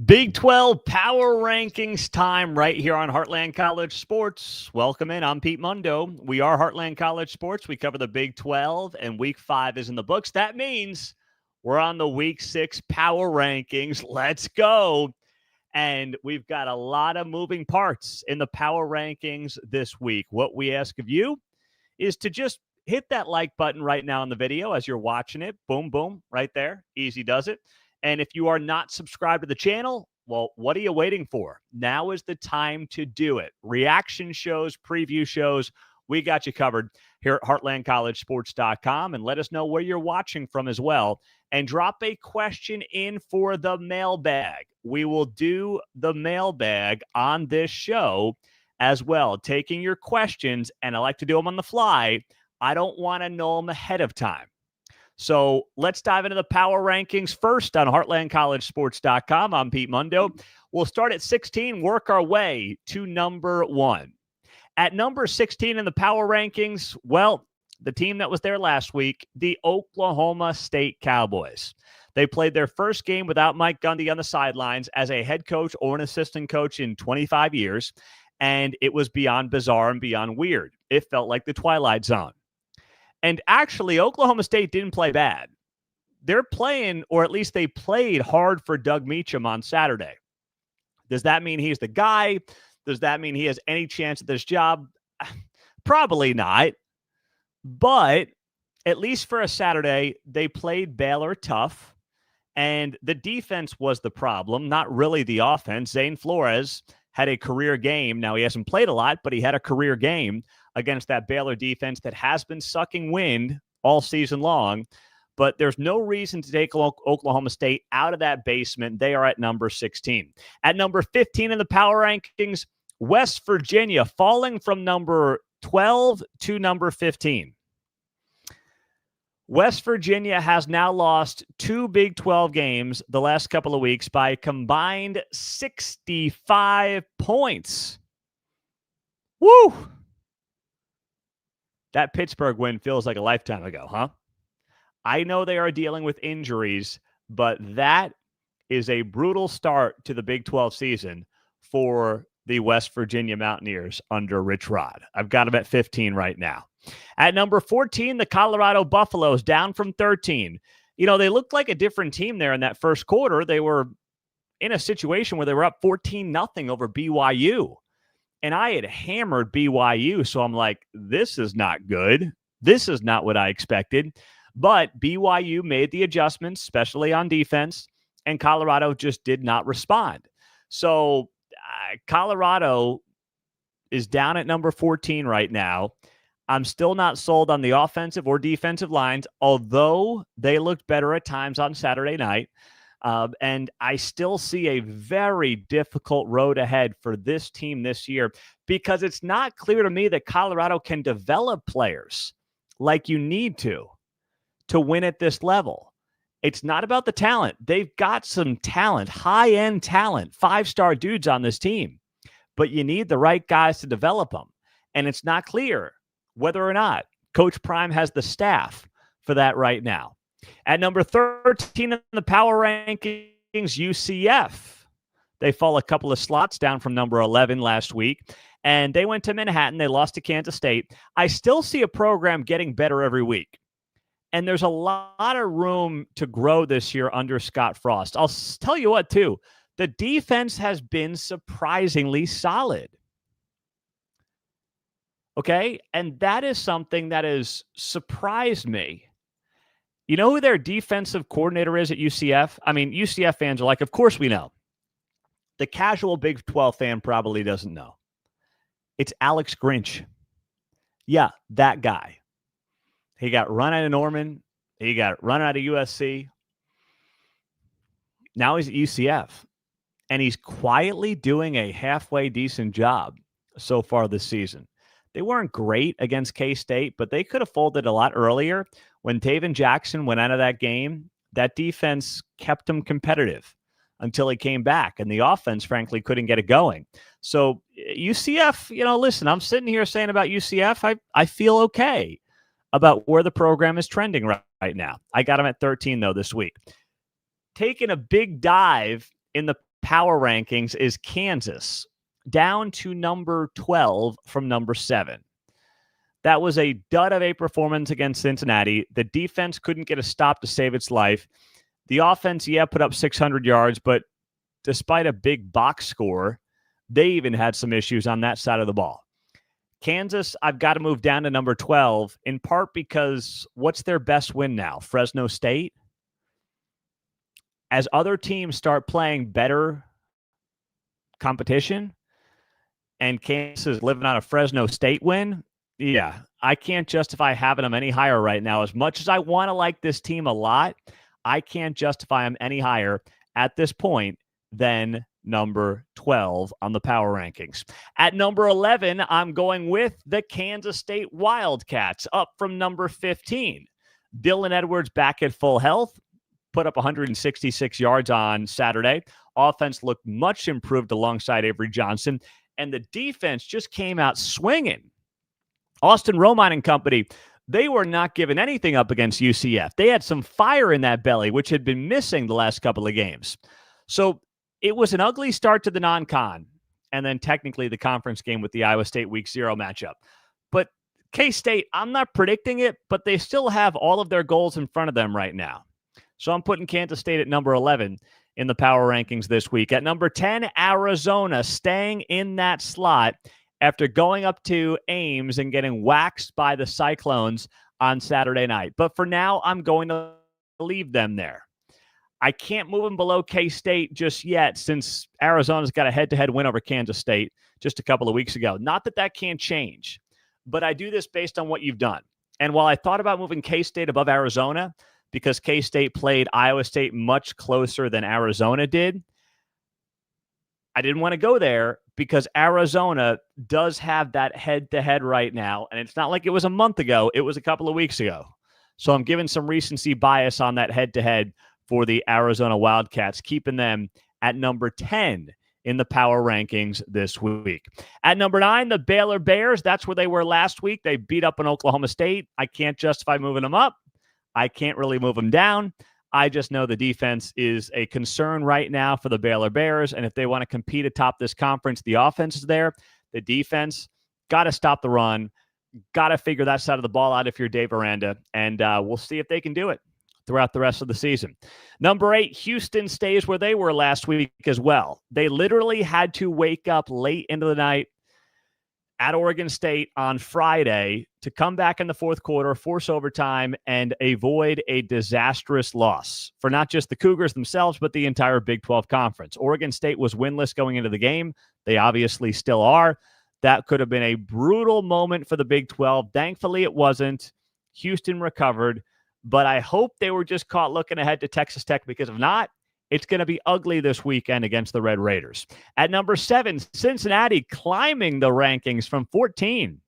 Big 12 Power Rankings time right here on Heartland College Sports. Welcome in. I'm Pete Mundo. We are Heartland College Sports. We cover the Big 12, and Week 5 is in the books. That means we're on the Week 6 Power Rankings. Let's go. And we've got a lot of moving parts in the Power Rankings this week. What we ask of you is to just hit that like button right now in the video as you're watching it. Boom, boom, right there. Easy does it. And if you are not subscribed to the channel, well, what are you waiting for? Now is the time to do it. Reaction shows, preview shows, we got you covered here at heartlandcollegesports.com. And let us know where you're watching from as well. And drop a question in for the mailbag. We will do the mailbag on this show as well, taking your questions, and I like to do them on the fly. I don't want to know them ahead of time. So let's dive into the power rankings first on heartlandcollegesports.com. I'm Pete Mundo. We'll start at 16, work our way to number 1. At number 16 in the power rankings, well, the team that was there last week, the Oklahoma State Cowboys. They played their first game without Mike Gundy on the sidelines as a head coach or an assistant coach in 25 years, and it was beyond bizarre and beyond weird. It felt like the Twilight Zone. And actually, Oklahoma State didn't play bad. They're playing, or at least they played hard for Doug Meacham on Saturday. Does that mean he's the guy? Does that mean he has any chance at this job? Probably not. But at least for a Saturday, they played Baylor tough. And the defense was the problem, not really the offense. Zane Flores had a career game. Now, he hasn't played a lot, but he had a career game against that Baylor defense that has been sucking wind all season long. But there's no reason to take Oklahoma State out of that basement. They are at number 16. At number 15 in the power rankings, West Virginia falling from number 12 to number 15. West Virginia has now lost 2 Big 12 games the last couple of weeks by a combined 65 points. Woo! That Pittsburgh win feels like a lifetime ago, huh? I know they are dealing with injuries, but that is a brutal start to the Big 12 season for the West Virginia Mountaineers under Rich Rod. I've got them at 15 right now. At number 14, the Colorado Buffaloes, down from 13. You know, they looked like a different team there in that first quarter. They were in a situation where they were up 14-0 over BYU. And I had hammered BYU, so I'm like, this is not good. This is not what I expected. But BYU made the adjustments, especially on defense, and Colorado just did not respond. So Colorado is down at number 14 right now. I'm still not sold on the offensive or defensive lines, although they looked better at times on Saturday night. And I still see a very difficult road ahead for this team this year because it's not clear to me that Colorado can develop players like you need to win at this level. It's not about the talent. They've got some talent, high-end talent, 5-star dudes on this team, but you need the right guys to develop them. And it's not clear whether or not Coach Prime has the staff for that right now. At number 13 in the power rankings, UCF. They fall a couple of slots down from number 11 last week, and they went to Manhattan. They lost to Kansas State. I still see a program getting better every week, and there's a lot of room to grow this year under Scott Frost. I'll tell you what, too. The defense has been surprisingly solid. Okay? And that is something that has surprised me. You know who their defensive coordinator is at UCF? I mean, UCF fans are like, of course we know. The casual Big 12 fan probably doesn't know. It's Alex Grinch. Yeah, that guy. He got run out of Norman. He got run out of USC. Now he's at UCF. And he's quietly doing a halfway decent job so far this season. They weren't great against K-State, but they could have folded a lot earlier. When Taven Jackson went out of that game, that defense kept him competitive until he came back, and the offense, frankly, couldn't get it going. So UCF, listen, I'm sitting here saying about UCF, I feel okay about where the program is trending right now. I got them at 13, though, this week. Taking a big dive in the power rankings is Kansas, down to number 12 from number 7. That was a dud of a performance against Cincinnati. The defense couldn't get a stop to save its life. The offense, put up 600 yards, but despite a big box score, they even had some issues on that side of the ball. Kansas, I've got to move down to number 12, in part because what's their best win now? Fresno State? As other teams start playing better competition and Kansas is living on a Fresno State win, I can't justify having them any higher right now. As much as I want to like this team a lot, I can't justify them any higher at this point than number 12 on the power rankings. At number 11, I'm going with the Kansas State Wildcats, up from number 15. Dylan Edwards back at full health, put up 166 yards on Saturday. Offense looked much improved alongside Avery Johnson, and the defense just came out swinging. Austin Romine and company, they were not giving anything up against UCF. They had some fire in that belly, which had been missing the last couple of games. So it was an ugly start to the non-con, and then technically the conference game with the Iowa State Week 0 matchup. But K-State, I'm not predicting it, but they still have all of their goals in front of them right now. So I'm putting Kansas State at number 11 in the power rankings this week. At number 10, Arizona, staying in that slot after going up to Ames and getting waxed by the Cyclones on Saturday night. But for now, I'm going to leave them there. I can't move them below K-State just yet since Arizona's got a head-to-head win over Kansas State just a couple of weeks ago. Not that that can't change, but I do this based on what you've done. And while I thought about moving K-State above Arizona because K-State played Iowa State much closer than Arizona did, I didn't want to go there because Arizona does have that head-to-head right now, and it's not like it was a month ago. It was a couple of weeks ago. So I'm giving some recency bias on that head-to-head for the Arizona Wildcats, keeping them at number 10 in the power rankings this week. At number 9, the Baylor Bears. That's where they were last week. They beat up on Oklahoma State. I can't justify moving them up. I can't really move them down. I just know the defense is a concern right now for the Baylor Bears, and if they want to compete atop this conference, the offense is there. The defense, got to stop the run, got to figure that side of the ball out if you're Dave Aranda, and we'll see if they can do it throughout the rest of the season. Number 8, Houston stays where they were last week as well. They literally had to wake up late into the night at Oregon State on Friday to come back in the fourth quarter, force overtime, and avoid a disastrous loss for not just the Cougars themselves, but the entire Big 12 Conference. Oregon State was winless going into the game. They obviously still are. That could have been a brutal moment for the Big 12. Thankfully, it wasn't. Houston recovered, but I hope they were just caught looking ahead to Texas Tech, because if not, it's going to be ugly this weekend against the Red Raiders. At number 7, Cincinnati climbing the rankings from 14.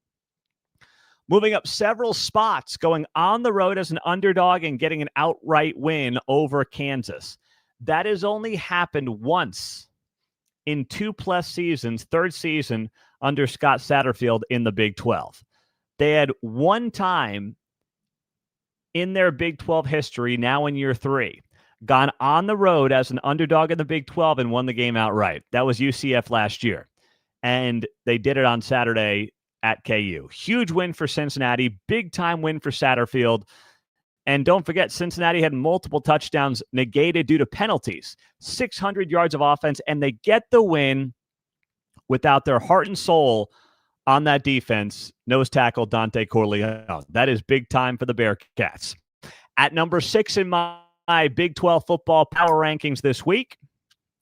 Moving up several spots, going on the road as an underdog and getting an outright win over Kansas. That has only happened once in 2+ seasons, third season under Scott Satterfield in the Big 12. They had one time in their Big 12 history, now in year 3, gone on the road as an underdog in the Big 12 and won the game outright. That was UCF last year. And they did it on Saturday at KU. Huge win for Cincinnati. Big-time win for Satterfield. And don't forget, Cincinnati had multiple touchdowns negated due to penalties. 600 yards of offense, and they get the win without their heart and soul on that defense, nose tackle Dante Corleone. That is big time for the Bearcats. At number 6 in my Big 12 football power rankings this week,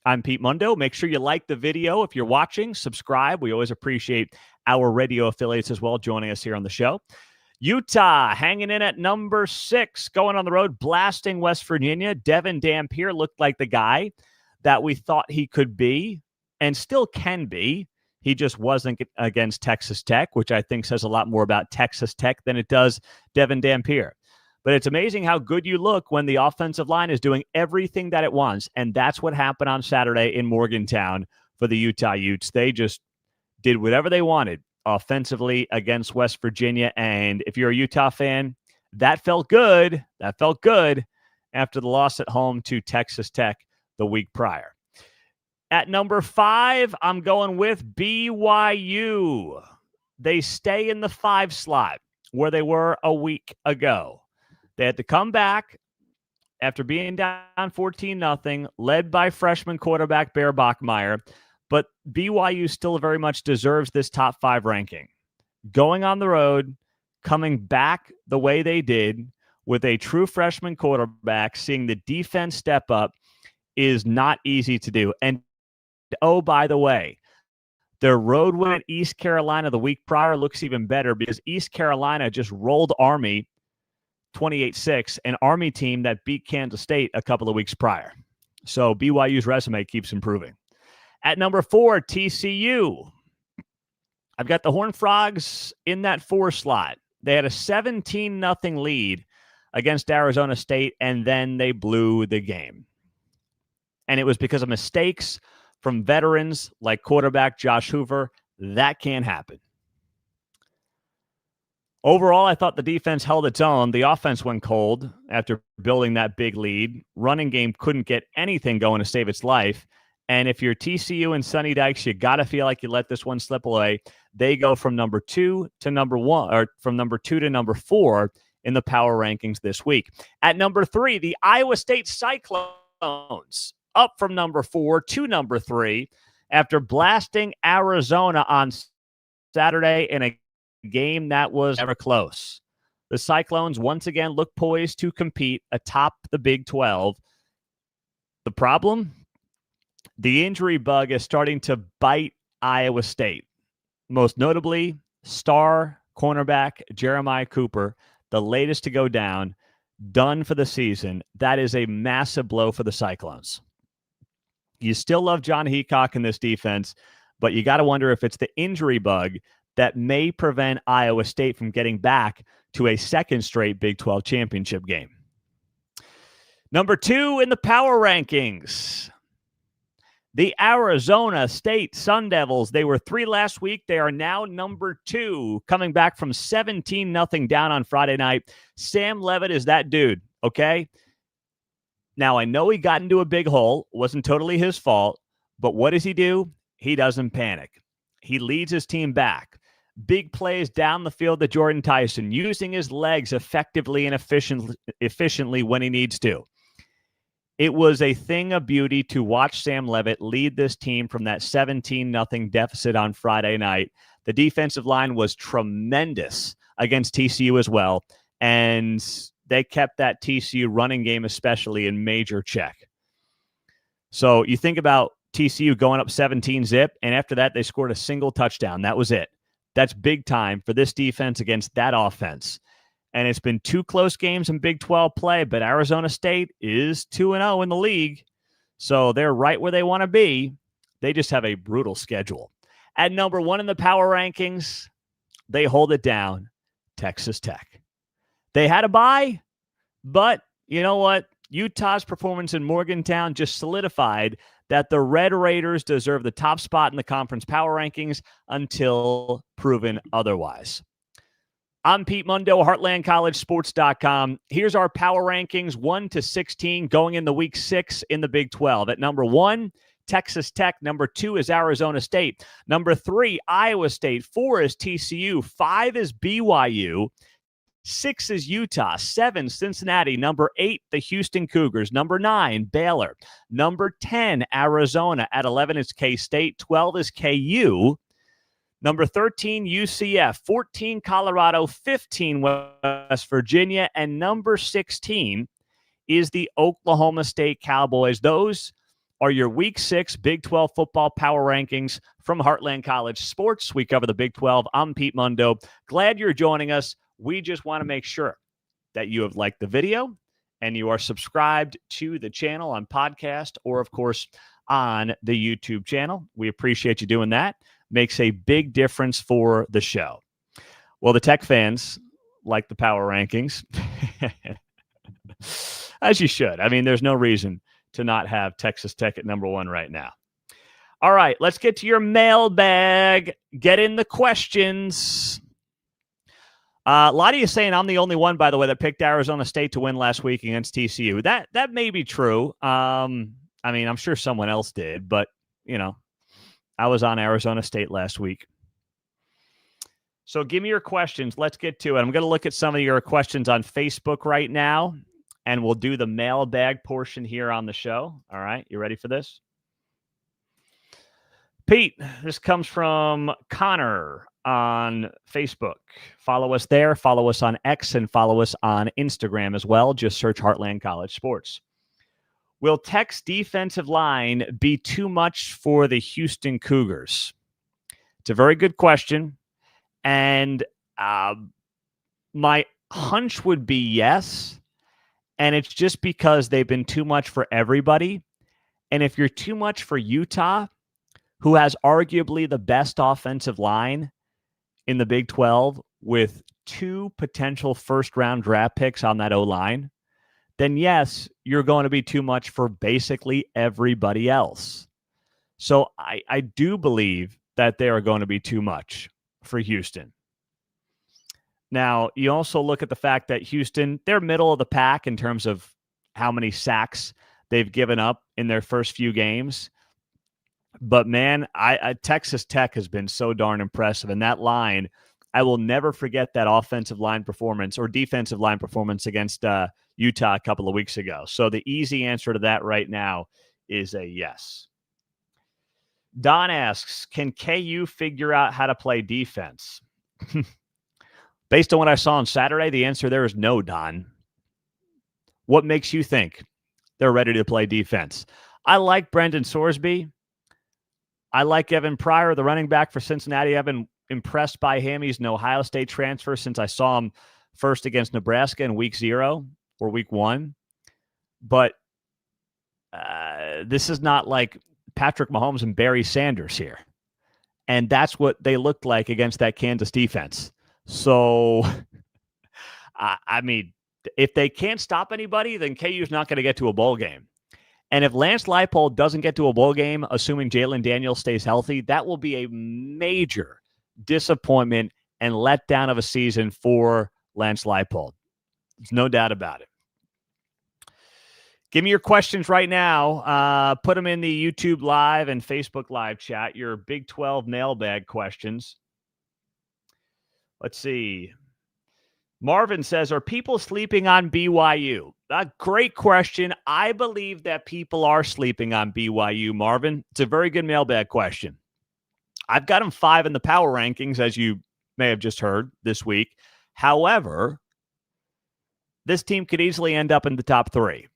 I'm Pete Mundo. Make sure you like the video if you're watching. Subscribe. We always appreciate our radio affiliates as well joining us here on the show. Utah hanging in at number 6, going on the road, blasting West Virginia. Devin Dampier looked like the guy that we thought he could be and still can be. He just wasn't against Texas Tech, which I think says a lot more about Texas Tech than it does Devin Dampier. But it's amazing how good you look when the offensive line is doing everything that it wants. And that's what happened on Saturday in Morgantown for the Utah Utes. They just did whatever they wanted offensively against West Virginia. And if you're a Utah fan, that felt good. That felt good after the loss at home to Texas Tech the week prior. At number 5, I'm going with BYU. They stay in the 5 slot where they were a week ago. They had to come back after being down 14-0, led by freshman quarterback Bear Bachmeier. But BYU still very much deserves this top 5 ranking. Going on the road, coming back the way they did with a true freshman quarterback, seeing the defense step up is not easy to do. And oh, by the way, their road win at East Carolina the week prior looks even better because East Carolina just rolled Army 28-6, an Army team that beat Kansas State a couple of weeks prior. So BYU's resume keeps improving. At number 4, TCU. I've got the Horned Frogs in that 4 slot. They had a 17-0 lead against Arizona State, and then they blew the game. And it was because of mistakes from veterans like quarterback Josh Hoover. That can't happen. Overall, I thought the defense held its own. The offense went cold after building that big lead. Running game couldn't get anything going to save its life. And if you're TCU and Sonny Dykes, you got to feel like you let this one slip away. They go from number 2 to number 1, or from number 2 to number 4 in the power rankings this week. At number 3, the Iowa State Cyclones, up from number 4 to number 3 after blasting Arizona on Saturday in a game that was never close. The Cyclones once again look poised to compete atop the Big 12. The problem? The injury bug is starting to bite Iowa State. Most notably, star cornerback Jeremiah Cooper, the latest to go down, done for the season. That is a massive blow for the Cyclones. You still love John Heacock in this defense, but you got to wonder if it's the injury bug that may prevent Iowa State from getting back to a second straight Big 12 championship game. Number 2 in the power rankings, the Arizona State Sun Devils. They were 3 last week. They are now number 2, coming back from 17-0 down on Friday night. Sam Leavitt is that dude, okay? Now, I know he got into a big hole. Wasn't totally his fault. But what does he do? He doesn't panic. He leads his team back. Big plays down the field to Jordan Tyson, using his legs effectively and efficiently when he needs to. It was a thing of beauty to watch Sam Leavitt lead this team from that 17-0 deficit on Friday night. The defensive line was tremendous against TCU as well, and they kept that TCU running game especially in major check. So you think about TCU going up 17-0, and after that they scored a single touchdown. That was it. That's big time for this defense against that offense. And it's been 2 close games in Big 12 play, but Arizona State is 2-0 in the league. So they're right where they want to be. They just have a brutal schedule. At number 1 in the power rankings, they hold it down, Texas Tech. They had a bye, but you know what? Utah's performance in Morgantown just solidified that the Red Raiders deserve the top spot in the conference power rankings until proven otherwise. I'm Pete Mundo, HeartlandCollegeSports.com. Here's our power rankings, 1 to 16, going into week 6 in the Big 12. At number 1, Texas Tech. Number 2 is Arizona State. Number 3, Iowa State. 4 is TCU. 5 is BYU. 6 is Utah. 7, Cincinnati. Number 8, the Houston Cougars. Number 9, Baylor. Number 10, Arizona. At 11 is K-State. 12 is KU. Number 13, UCF. 14, Colorado. 15, West Virginia. And number 16 is the Oklahoma State Cowboys. Those are your Week 6 Big 12 football power rankings from Heartland College Sports. We cover the Big 12. I'm Pete Mundo. Glad you're joining us. We just want to make sure that you have liked the video and you are subscribed to the channel on podcast or, of course, on the YouTube channel. We appreciate you doing that. Makes a big difference for the show. Well, the Tech fans like the power rankings, as you should. I mean, there's no reason to not have Texas Tech at number 1 right now. All right, let's get to your mailbag. Get in the questions. A lot of you saying I'm the only one, by the way, that picked Arizona State to win last week against TCU. That may be true. I mean, I'm sure someone else did, but I was on Arizona State last week. So give me your questions. Let's get to it. I'm going to look at some of your questions on Facebook right now, and we'll do the mailbag portion here on the show. All right. You ready for this? Pete, this comes from Connor on Facebook. Follow us there. Follow us on X and follow us on Instagram as well. Just search Heartland College Sports. Will Tech's defensive line be too much for the Houston Cougars? It's a very good question. And my hunch would be yes. And it's just because they've been too much for everybody. And if you're too much for Utah, who has arguably the best offensive line in the Big 12 with 2 potential first-round draft picks on that O-line, then yes, you're going to be too much for basically everybody else. So I do believe that they are going to be too much for Houston. Now, you also look at the fact that Houston, they're middle of the pack in terms of how many sacks they've given up in their first few games. But, man, Texas Tech has been so darn impressive. And that line, I will never forget that offensive line performance or defensive line performance against Utah a couple of weeks ago. So the easy answer to that right now is a yes. Don asks, can KU figure out how to play defense? Based on what I saw on Saturday, the answer there is no, Don. What makes you think they're ready to play defense? I like Brendan Sorsby. I like Evan Pryor, the running back for Cincinnati. I've been impressed by him. He's an Ohio State transfer since I saw him first against Nebraska in week 0 or week 1. But this is not like Patrick Mahomes and Barry Sanders here. And that's what they looked like against that Kansas defense. So, I mean, if they can't stop anybody, then KU's not going to get to a bowl game. And if Lance Leipold doesn't get to a bowl game, assuming Jalen Daniels stays healthy, that will be a major disappointment and letdown of a season for Lance Leipold. There's no doubt about it. Give me your questions right now. Put them in the YouTube Live and Facebook Live chat, your Big 12 mailbag questions. Let's see. Marvin says, are people sleeping on BYU? A great question. I believe that people are sleeping on BYU, Marvin. It's a very good mailbag question. I've got them 5 in the power rankings, as you may have just heard this week. However, this team could easily end up in the top 3.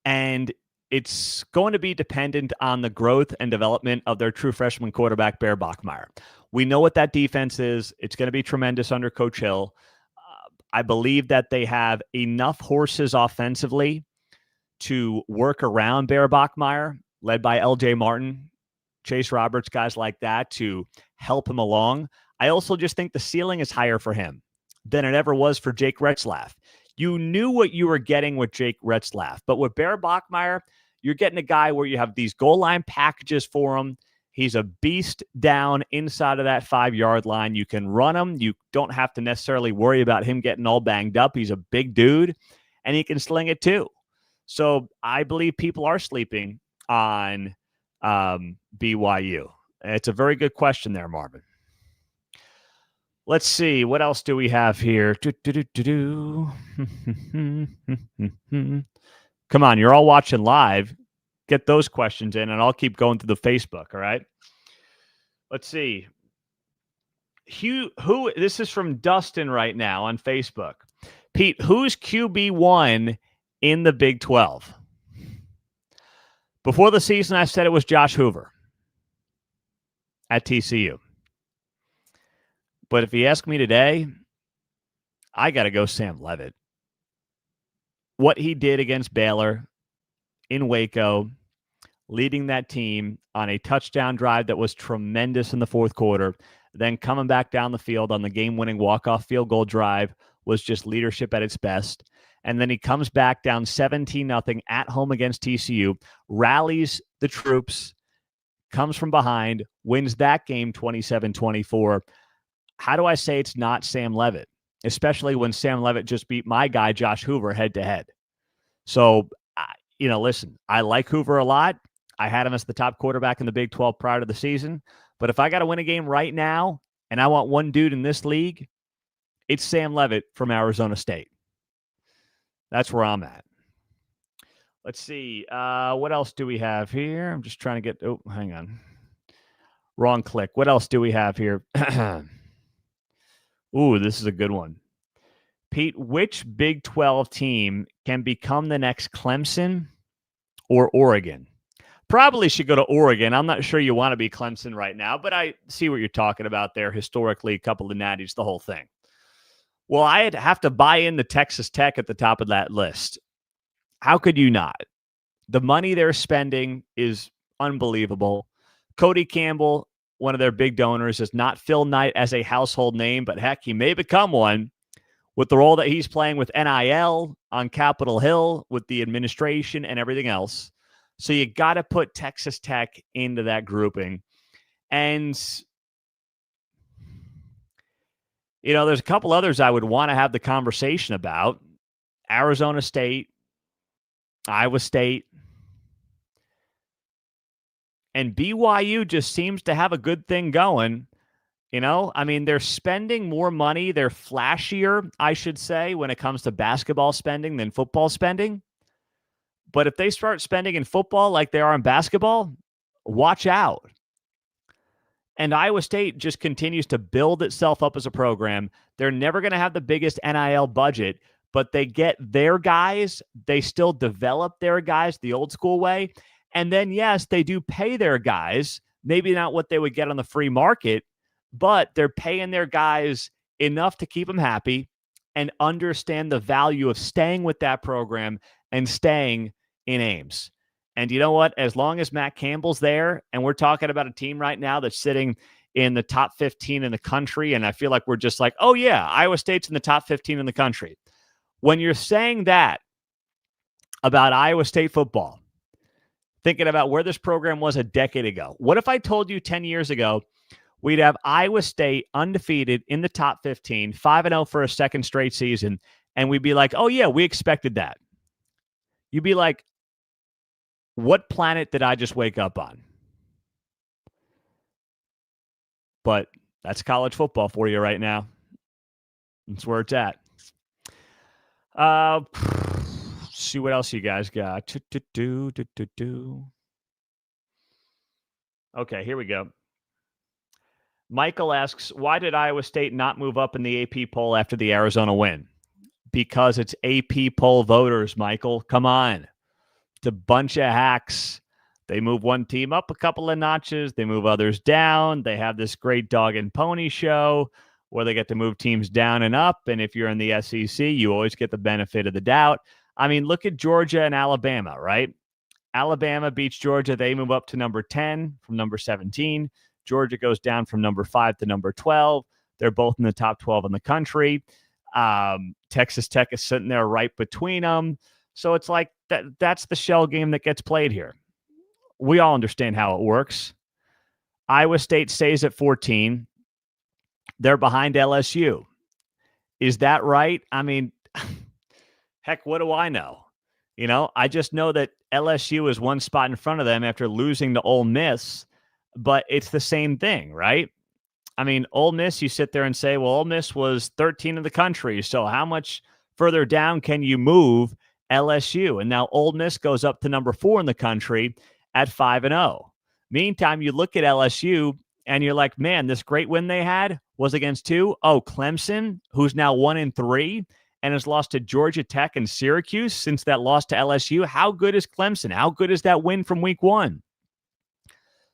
And it's going to be dependent on the growth and development of their true freshman quarterback, Bear Bachmeier. We know what that defense is. It's going to be tremendous under Coach Hill. I believe that they have enough horses offensively to work around Bear Bachmeier, led by L.J. Martin, Chase Roberts, guys like that, to help him along. I also just think the ceiling is higher for him than it ever was for Jake Retzlaff. You knew what you were getting with Jake Retzlaff, but with Bear Bachmeier, you're getting a guy where you have these goal line packages for him. He's a beast down inside of that 5-yard line. You can run him. You don't have to necessarily worry about him getting all banged up. He's a big dude, and he can sling it too. So I believe people are sleeping on BYU. It's a very good question there, Marvin. Let's see. What else do we have here? Come on, you're all watching live. Get those questions in, and I'll keep going to the Facebook, all right? Let's see. Who this is from Dustin right now on Facebook. Pete, who's QB1 in the Big 12? Before the season, I said it was Josh Hoover at TCU. But if you ask me today, I got to go Sam Leavitt. What he did against Baylor in Waco, leading that team on a touchdown drive that was tremendous in the fourth quarter, then coming back down the field on the game-winning walk-off field goal drive was just leadership at its best. And then he comes back down 17-0 at home against TCU, rallies the troops, comes from behind, wins that game 27-24. How do I say it's not Sam Leavitt, especially when Sam Leavitt just beat my guy, Josh Hoover, head-to-head? So, listen, I like Hoover a lot. I had him as the top quarterback in the Big 12 prior to the season. But if I got to win a game right now and I want one dude in this league, it's Sam Leavitt from Arizona State. That's where I'm at. Let's see. What else do we have here? I'm just trying to get. Oh, hang on. Wrong click. What else do we have here? Ooh, this is a good one. Pete, which Big 12 team can become the next Clemson or Oregon? Probably should go to Oregon. I'm not sure you want to be Clemson right now, but I see what you're talking about there. Historically, a couple of natties, the whole thing. Well, I'd have to buy in the Texas Tech at the top of that list. How could you not? The money they're spending is unbelievable. Cody Campbell, one of their big donors, is not Phil Knight as a household name, but heck, he may become one with the role that he's playing with NIL on Capitol Hill, with the administration and everything else. So you got to put Texas Tech into that grouping. And, you know, there's a couple others I would want to have the conversation about. Arizona State, Iowa State, and BYU just seems to have a good thing going. You know, I mean, they're spending more money. They're flashier, I should say, when it comes to basketball spending than football spending. But if they start spending in football like they are in basketball, watch out. And Iowa State just continues to build itself up as a program. They're never going to have the biggest NIL budget, but they get their guys. They still develop their guys the old school way. And then, yes, they do pay their guys, maybe not what they would get on the free market, but they're paying their guys enough to keep them happy and understand the value of staying with that program and staying in Ames. And you know what? As long as Matt Campbell's there, and we're talking about a team right now that's sitting in the top 15 in the country, and I feel like we're just like, oh, yeah, Iowa State's in the top 15 in the country. When you're saying that about Iowa State football, thinking about where this program was a decade ago, what if I told you 10 years ago we'd have Iowa State undefeated in the top 15, 5-0 for a second straight season, and we'd be like, oh, yeah, we expected that. You'd be like, what planet did I just wake up on? But that's college football for you right now. That's where it's at. See what else you guys got. Okay, here we go. Michael asks, why did Iowa State not move up in the AP poll after the Arizona win? Because it's AP poll voters, Michael. Come on. It's a bunch of hacks. They move one team up a couple of notches. They move others down. They have this great dog and pony show where they get to move teams down and up. And if you're in the SEC, you always get the benefit of the doubt. I mean, look at Georgia and Alabama, right? Alabama beats Georgia. They move up to number 10 from number 17. Georgia goes down from number 5 to number 12. They're both in the top 12 in the country. Texas Tech is sitting there right between them. So it's like that's the shell game that gets played here. We all understand how it works. Iowa State stays at 14. They're behind LSU. Is that right? I mean, heck, what do I know? You know, I just know that LSU is one spot in front of them after losing to Ole Miss, but it's the same thing, right? I mean, Ole Miss, you sit there and say, well, Ole Miss was 13 in the country, so how much further down can you move LSU? And now Ole Miss goes up to number 4 in the country at 5-0. Meantime, you look at LSU and you're like, man, this great win they had was against who? Oh, Clemson, who's now 1-3 and has lost to Georgia Tech and Syracuse since that loss to LSU. How good is Clemson? How good is that win from week 1?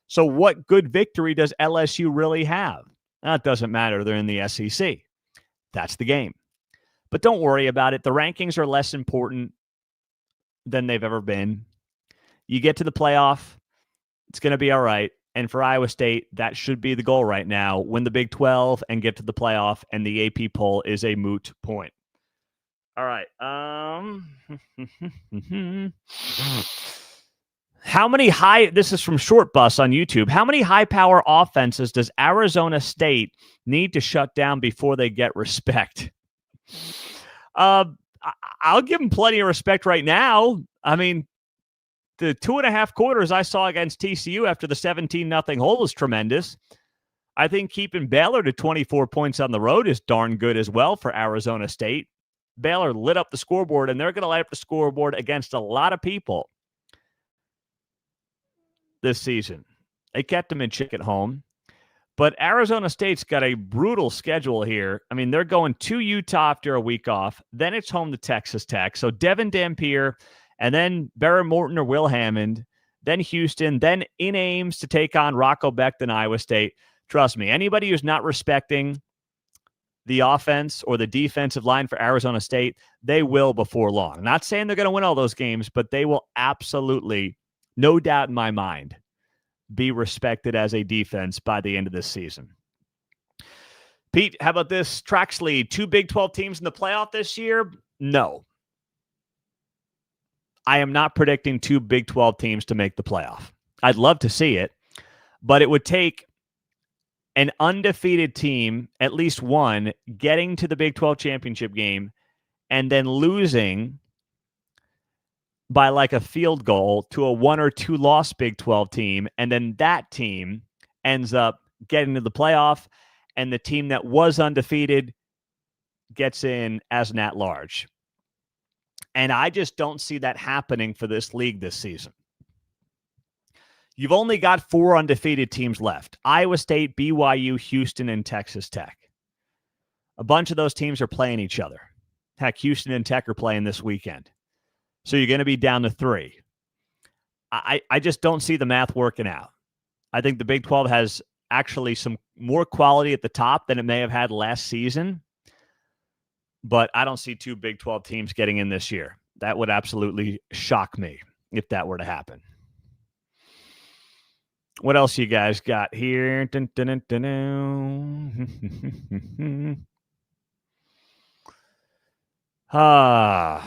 So what good victory does LSU really have? It doesn't matter. They're in the SEC. That's the game. But don't worry about it. The rankings are less important than they've ever been. You get to the playoff, it's going to be all right. And for Iowa State, that should be the goal right now. Win the Big 12 and get to the playoff, and the AP poll is a moot point. All right. How many this is from Short Bus on YouTube. How many high-power offenses does Arizona State need to shut down before they get respect? I'll give them plenty of respect right now. I mean, the 2.5 quarters I saw against TCU after the 17-0 hole was tremendous. I think keeping Baylor to 24 points on the road is darn good as well for Arizona State. Baylor lit up the scoreboard, and they're going to light up the scoreboard against a lot of people this season. They kept them in check at home. But Arizona State's got a brutal schedule here. I mean, they're going to Utah after a week off. Then it's home to Texas Tech. So Devin Dampier, and then Barrett Morton or Will Hammond, then Houston, then in Ames to take on Rocco Becht and Iowa State. Trust me, anybody who's not respecting the offense or the defensive line for Arizona State, they will before long. I'm not saying they're going to win all those games, but they will absolutely, no doubt in my mind, be respected as a defense by the end of this season. Pete, how about this Trax lead? 2 Big 12 teams in the playoff this year? No. I am not predicting 2 Big 12 teams to make the playoff. I'd love to see it, but it would take an undefeated team, at least one, getting to the Big 12 championship game and then losing by like a field goal to a 1 or 2 loss Big 12 team, and then that team ends up getting to the playoff, and the team that was undefeated gets in as an at-large. And I just don't see that happening for this league this season. You've only got 4 undefeated teams left: Iowa State, BYU, Houston, and Texas Tech. A bunch of those teams are playing each other. Heck, Houston and Tech are playing this weekend. So you're going to be down to 3. I just don't see the math working out. I think the Big 12 has actually some more quality at the top than it may have had last season. But I don't see 2 Big 12 teams getting in this year. That would absolutely shock me if that were to happen. What else you guys got here? Dun, dun, dun, dun, dun.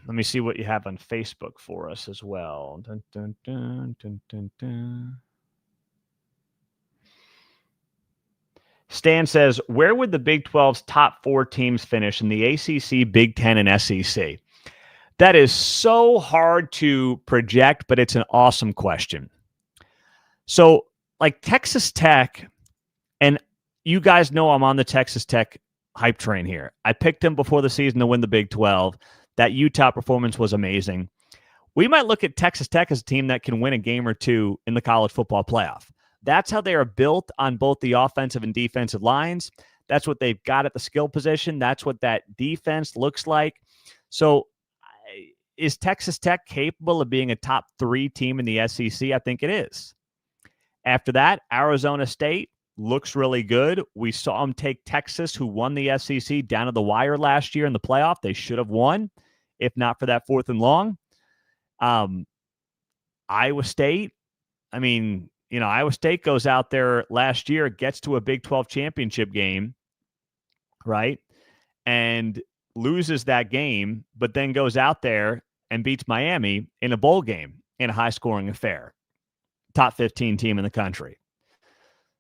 Let me see what you have on Facebook for us as well. Dun, dun, dun, dun, dun, dun. Stan says, where would the Big 12's top 4 teams finish in the ACC, Big 10, and SEC? That is so hard to project, but it's an awesome question. So, like Texas Tech, and you guys know I'm on the Texas Tech hype train here. I picked them before the season to win the Big 12. That Utah performance was amazing. We might look at Texas Tech as a team that can win a game or 2 in the college football playoff. That's how they are built on both the offensive and defensive lines. That's what they've got at the skill position. That's what that defense looks like. So is Texas Tech capable of being a top 3 team in the SEC? I think it is. After that, Arizona State looks really good. We saw them take Texas, who won the SEC, down to the wire last year in the playoff. They should have won, if not for that 4th and long. Iowa State, I mean, Iowa State goes out there last year, gets to a Big 12 championship game, right? And loses that game, but then goes out there and beats Miami in a bowl game in a high-scoring affair. Top 15 team in the country.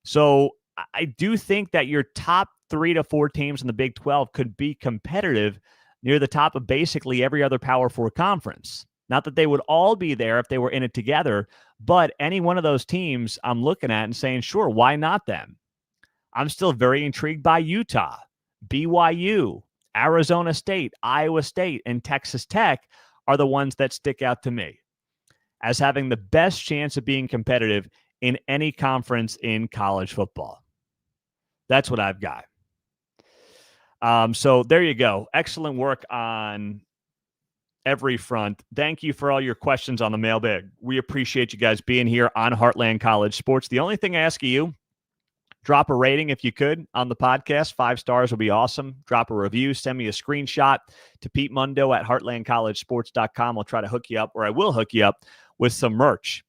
So I do think that your top 3 to 4 teams in the Big 12 could be competitive near the top of basically every other Power 4 conference. Not that they would all be there if they were in it together, but any one of those teams I'm looking at and saying, sure, why not them? I'm still very intrigued by Utah, BYU, Arizona State, Iowa State, and Texas Tech are the ones that stick out to me as having the best chance of being competitive in any conference in college football. That's what I've got. So there you go. Excellent work on every front. Thank you for all your questions on the mailbag. We appreciate you guys being here on Heartland College Sports. The only thing I ask of you, drop a rating if you could on the podcast. 5 stars would be awesome. Drop a review. Send me a screenshot to Pete Mundo at heartlandcollegesports.com. I'll try to hook you up, or I will hook you up with some merch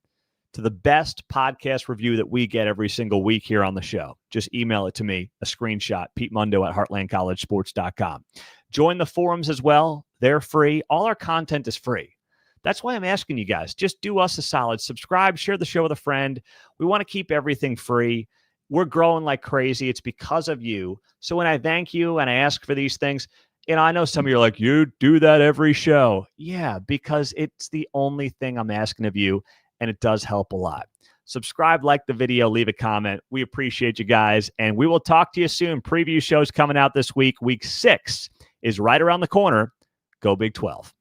to the best podcast review that we get every single week here on the show. Just email it to me, a screenshot, Pete Mundo at heartlandcollegesports.com. Join the forums as well. They're free. All our content is free. That's why I'm asking you guys, just do us a solid. Subscribe, share the show with a friend. We want to keep everything free. We're growing like crazy. It's because of you. So when I thank you and I ask for these things, I know some of you are like, you do that every show. Yeah, because it's the only thing I'm asking of you, and it does help a lot. Subscribe, like the video, leave a comment. We appreciate you guys, and we will talk to you soon. Preview shows coming out this week. Week 6 is right around the corner. Go Big 12.